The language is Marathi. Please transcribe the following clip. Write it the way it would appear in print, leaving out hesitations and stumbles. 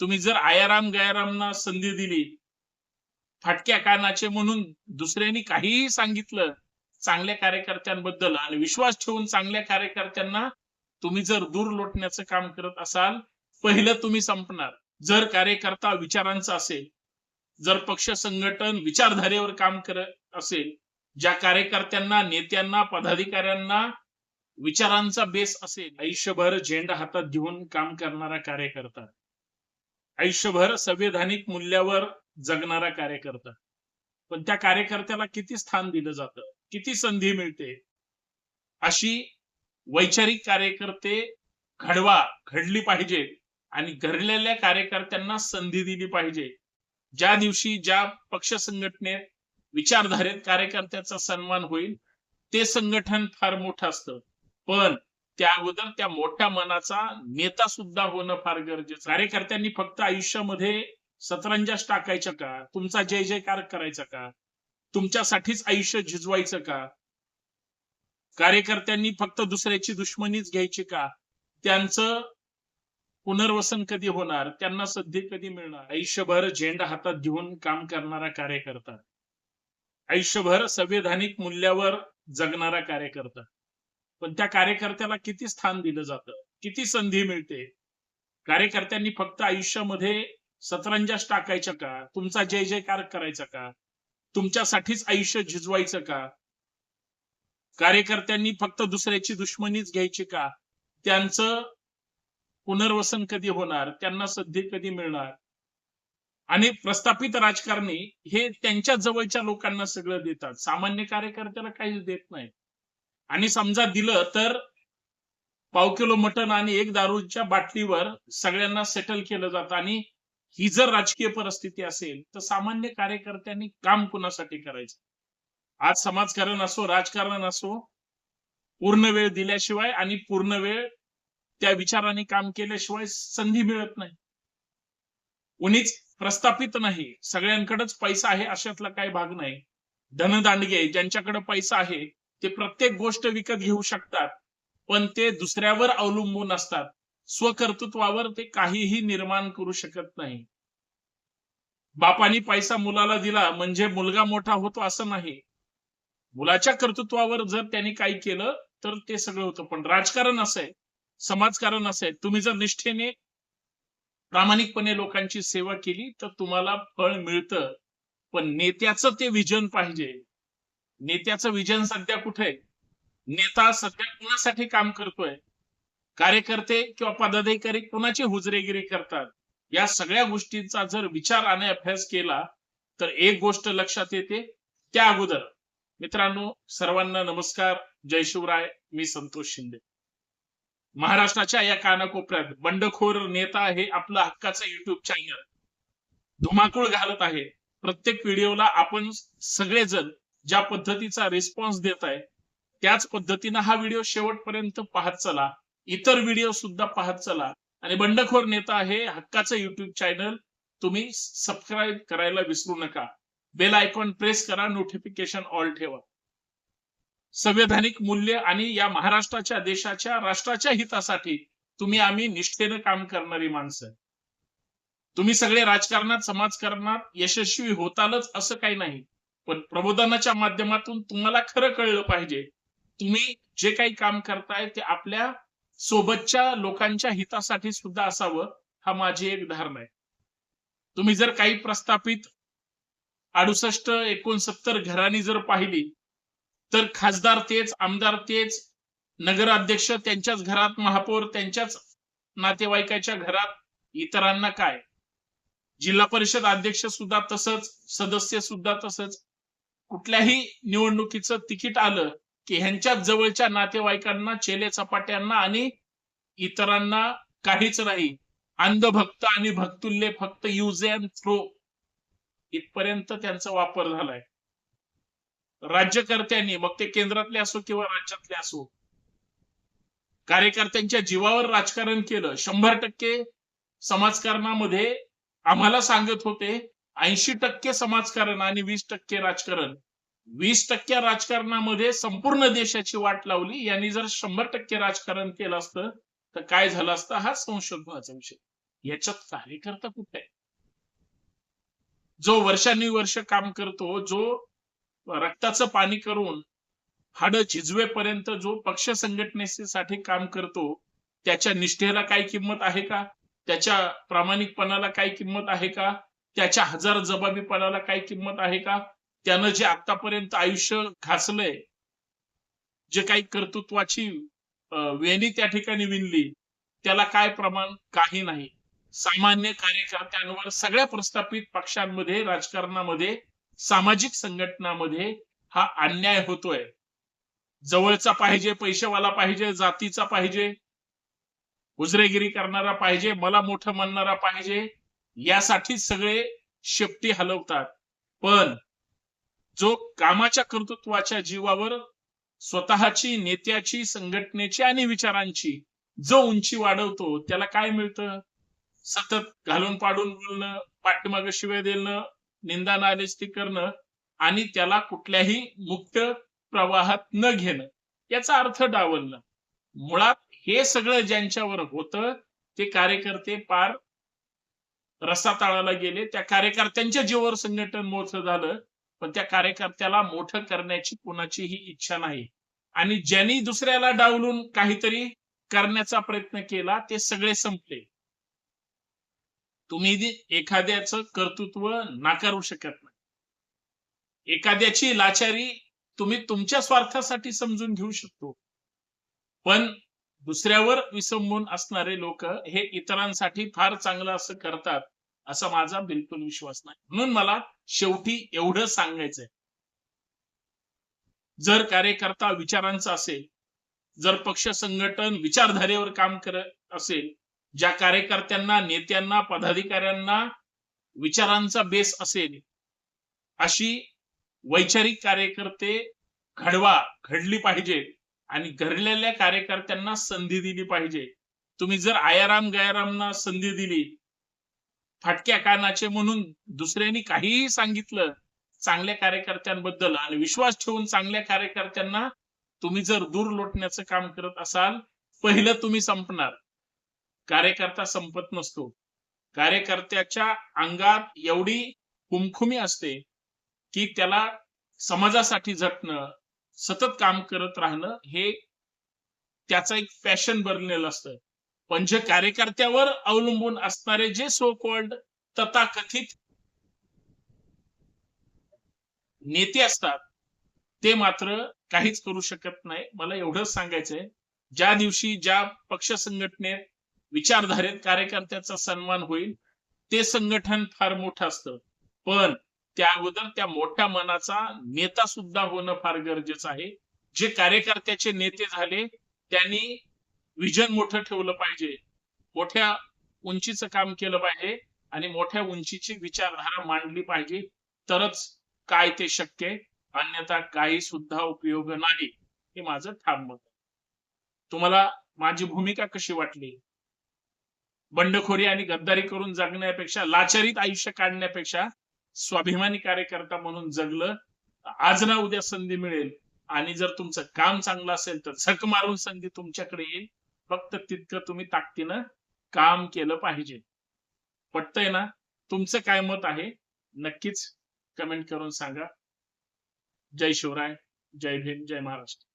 तुम्ही जर आयाराम गयारामना संधी दिली, फाटक्या कानाचे म्हणून दुसऱ्यांनी काहीही सांगितलं चांगल्या कार्यकर्त्यांबद्दल आणि विश्वास ठेवून चांगल्या कार्यकर्त्यांना तुम्ही जर दूर लोटण्याचं काम करत असाल, पहिलं तुम्ही संपणार. जर कार्यकर्ता विचारांचा असेल, जर पक्ष संघटन विचारधारेवर काम करत असेल, ज्या कार्यकर्त्यांना, नेत्यांना, पदाधिकाऱ्यांना विचारांचा बेस असेल, आयुष्यभर झेंडा हातात घेऊन काम करणारा कार्यकर्ता, आयुष्यभर संवैधानिक मूल्यावर जगणारा कार्यकर्ता, पण त्या कार्यकर्त्याला किती स्थान दिलं जातं, किती संधी मिळते, अशी वैचारिक कार्यकर्ते घडली पाहिजे आणि घडलेल्या कार्यकर्त्यांना संधी दिली पाहिजे. ज्या दिवशी ज्या पक्ष संघटनेत विचारधारेत कार्यकर्त्याचा सन्मान होईल, ते संघटन फार मोठं असतं, पण त्या अगोदर त्या मोठ्या मनाचा नेता सुद्धा होणं फार गरजेचं. कार्यकर्त्यांनी फक्त आयुष्यामध्ये सतरंजाच टाकायच्या का? तुमचा जय जयकार करायचा का? तुमच्यासाठीच आयुष्य झिजवायचं का? कार्यकर्त्यांनी फक्त दुसऱ्याची दुश्मनीच घ्यायची का? त्यांचं पुनर्वसन कधी होणार? त्यांना संधी कधी मिळणार? आयुष्यभर झेंडा हातात घेऊन काम करणारा कार्यकर्ता, आयुष्यभर संवैधानिक मूल्यावर जगणारा कार्यकर्ता, पण त्या कार्यकर्त्याला किती स्थान दिलं जातं, किती संधी मिळते. कार्यकर्त्यांनी फक्त आयुष्यामध्ये सतरंजाच टाकायच्या का? तुमचा जय जयकार करायचा का? तुमच्यासाठीच आयुष्य झिजवायचं का? कार्यकर्त्यांनी फक्त दुसऱ्याची दुश्मनीच घ्यायची का? त्यांचं पुनर्वसन कधी होणार? त्यांना संधी कधी मिळणार? आणि प्रस्थापित राजकारणी हे त्यांच्या जवळच्या लोकांना सगळं देतात, सामान्य कार्यकर्त्याला काहीच देत नाही. आणि समजा दिलं तर पाव किलो मटण आणि एक दारूच्या बाटलीवर सगळ्यांना सेटल केलं जातं. आणि ही जर राजकीय परिस्थिती असेल तर सामान्य कार्यकर्त्यांनी काम कुणासाठी करायचं? आज समाजकारण असो, राजकारण असो, पूर्ण वेळ दिल्याशिवाय आणि पूर्ण वेळ त्या विचाराने काम केल्याशिवाय संधी मिळत नाही. कोणीच प्रस्थापित नाही, सगळ्यांकडेच पैसा आहे अशातला काही भाग नाही. धनदांडगे ज्यांच्याकडे पैसा आहे ते प्रत्येक गोष्ट विकत घेऊ शकतात, पण ते दुसऱ्यावर अवलंबून असतात. स्वकर्तृत्वावर ते काहीही निर्माण करू शकत नाही. बापानी पैसा मुलाला दिला म्हणजे मुलगा मोठा होतो असं नाही. मुलाच्या कर्तृत्वावर जर त्यांनी काही केलं तर ते सगळं होतं. पण राजकारण असं आहे, समाजकारण असं आहे, तुम्ही जर निष्ठेने प्रामाणिकपणे लोकांची सेवा केली तर तुम्हाला फळ मिळतं. पण नेत्याचं ते विजन पाहिजे. नेत्याचं विजन सध्या कुठे आहे? नेता सध्या कुणासाठी काम करतोय? कार्यकर्ते किंवा पदाधिकारी कुणाची हुजरेगिरी करतात? या सगळ्या गोष्टींचा जर विचार आणि अभ्यास केला तर एक गोष्ट लक्षात येते. त्या अगोदर मित्रांनो, सर्वांना नमस्कार, जय शिवराय. मी संतोष शिंदे. महाराष्ट्राच्या या कानाकोपऱ्यात बंडखोर नेता आहे आपलं हक्काचं युट्यूब चॅनल धुमाकूळ घालत आहे. प्रत्येक व्हिडिओला आपण सगळेजण ज्या पद्धतीचा रिस्पॉन्स देत आहे त्याच पद्धतीने हा व्हिडिओ शेवटपर्यंत पाहत चला, इतर व्हिडिओ सुद्धा पाहत चला. आणि बंडखोर नेता आहे हक्काचं युट्यूब चॅनल तुम्ही सबस्क्राईब करायला विसरू नका. बेल आयकॉन प्रेस करा, नोटिफिकेशन ऑल ठेवा. संवैधानिक मूल्य आणि या महाराष्ट्राच्या, देशाच्या, राष्ट्राच्या हितासाठी तुम्ही आम्ही निष्ठेनं काम करणारी माणसं. तुम्ही सगळे राजकारणात, समाजकारणात यशस्वी होतालच असं काही नाही, पण प्रबोधनाच्या माध्यमातून तुम्हाला खरं कळलं पाहिजे. तुम्ही जे काही काम करताय ते आपल्या सोबतच्या लोकांच्या हितासाठी सुद्धा असावं, हा माझी एक धारणा आहे. तुम्ही जर काही प्रस्थापित 68-69 घराणी जर पाहिली तर खासदार तेच, आमदार तेच, नगराध्यक्ष त्यांच्याच घरात, महापौर त्यांच्याच नातेवाईकाच्या घरात, इतरांना काय? जिल्हा परिषद अध्यक्ष सुद्धा तसंच, सदस्य सुद्धा तसंच. कुठल्याही निवडणुकीचं तिकीट आलं की ह्यांच्याच जवळच्या नातेवाईकांना, चेले चपाट्यांना आणि इतरांना काहीच नाही. अंधभक्त आणि भक्तुल्य फक्त यूज अँड थ्रो इथपर्यंत त्यांचा वापर झालाय. राज्यकर्त्यांनी, मग ते केंद्रातले असो किंवा राज्यातले असो, कार्यकर्त्यांच्या जीवावर राजकारण केलं. 100% समाजकारणामध्ये आम्हाला सांगत होते 80% समाजकारण आणि 20% राजकारण. 20% राजकारणामध्ये संपूर्ण देशाची वाट लावली. यांनी जर 100% राजकारण केलं असतं तर काय झालं असतं, हा संशोधनाचा विषय. याच्यात कार्यकर्ता कुठे आहे? जो वर्षानुवर्ष काम करतो, जो रक्ताचं पाणी करून हाडं झिजवेपर्यंत जो पक्ष संघटनेसाठी काम करतो, त्याच्या निष्ठेला काही किंमत आहे का? त्याच्या प्रामाणिकपणाला काही किंमत आहे का? त्याच्या हजरजबाबीपणाला काही किंमत आहे का? त्यानं जे आतापर्यंत आयुष्य घासलंय, जे काही कर्तृत्वाची वेणी त्या ठिकाणी विणली, त्याला काय प्रमाण? काही नाही. सामान्य कार्यकर्त्यांवर सगळ्या प्रस्थापित पक्षांमध्ये, राजकारणामध्ये, सामाजिक संघटनामध्ये हा अन्याय होतोय. जवळचा पाहिजे, पैसेवाला पाहिजे, जातीचा पाहिजे, हुजरेगिरी करणारा पाहिजे, मला मोठं म्हणणारा पाहिजे, यासाठी सगळे शेपटी हलवतात. पण जो कामाच्या कर्तृत्वाच्या जीवावर स्वतःची, नेत्याची, संघटनेची आणि विचारांची जो उंची वाढवतो, त्याला काय मिळतं? सतत घालून पाडून बोलणं, पाठीमागे शिव्या देणं, निंदा नालिष्टी करणं आणि त्याला कुठल्याही मुक्त प्रवाहात न घेणं, याचा अर्थ डावलणं. मुळात हे सगळं ज्यांच्यावर होतं, ते कार्यकर्ते पार रसातळाला गेले. त्या कार्यकर्त्यांच्या जीवावर संघटन मोठं झालं, पण त्या कार्यकर्त्याला मोठं करण्याची कुणाचीही इच्छा नाही. आणि ज्यांनी दुसऱ्याला डावलून काहीतरी करण्याचा प्रयत्न केला, ते सगळे संपले. तुम्ही एखाद्याचं कर्तृत्व नाकारू शकत नाही. एखाद्याची लाचारी तुम्ही तुमच्या स्वार्थासाठी समजून घेऊ शकतो. पण दुसऱ्यावर विसंबून असणारे लोक हे इतरांसाठी फार चांगलं असं करतात, असा माझा बिलकुल विश्वास नाही. म्हणून मला शेवटी एवढं सांगायचंय, जर कार्यकर्ता विचारांचा असेल, जर पक्ष संघटन विचारधारेवर काम करत असेल, ज्या कार्यकर्त्यांना, नेत्यांना, पदाधिकाऱ्यांना विचारांचा बेस असेल, अशी वैचारिक कार्यकर्ते घडली पाहिजे आणि घडलेल्या कार्यकर्त्यांना संधी दिली पाहिजे. तुम्ही जर आयाराम गयारामना संधी दिली, फाटक्या कानाचे म्हणून दुसऱ्यांनी काहीही सांगितलं चांगल्या कार्यकर्त्यांबद्दल आणि विश्वास ठेवून चांगल्या कार्यकर्त्यांना तुम्ही जर दूर लोटण्याचं काम करत असाल, पहिलं तुम्ही संपणार. कार्यकर्ता संपत नसतो. कार्यकर्त्याच्या अंगात एवढी खुमखुमी असते की त्याला समाजासाठी झटणं, सतत काम करत राहणं हे त्याचं एक पॅशन बनलेलं असतं. पण जे कार्यकर्त्यावर अवलंबून असणारे जे सो कॉल्ड तथाकथित नेते असतात, ते मात्र काहीच करू शकत नाही. मला एवढंच सांगायचंय, ज्या दिवशी ज्या पक्ष संघटनेत, विचारधारेत कार्यकर्त्याचा सन्मान होईल, ते संघटन फार मोठं असतं. पण त्या अगोदर त्या मोठ्या मनाचा नेता सुद्धा होणं फार गरजेचं आहे. जे कार्यकर्त्याचे नेते झाले, त्यांनी विजन मोठं ठेवलं पाहिजे, मोठ्या उंचीचं काम केलं पाहिजे आणि मोठ्या उंचीची विचारधारा मांडली पाहिजे, तरच काय ते शक्य आहे. अन्यथा काही सुद्धा उपयोग नाही, हे माझं ठाम मत आहे. तुम्हाला माझी भूमिका कशी वाटली? बंडखोरी आणि गद्दारी करून जगण्यापेक्षा, लाचारीत आयुष्य काढण्यापेक्षा स्वाभिमानी कार्यकर्ता म्हणून जगलं, आज ना उद्या संधी मिळेल. आणि जर तुमचं काम चांगलं असेल तर झक मारून संधी तुमच्याकडे येईल. फक्त तितकं तुम्ही ताकदीनं काम केलं पाहिजे. पटतंय ना? तुमचं काय मत आहे नक्कीच कमेंट करून सांगा. जय शिवराय, जय भीम, जय महाराष्ट्र.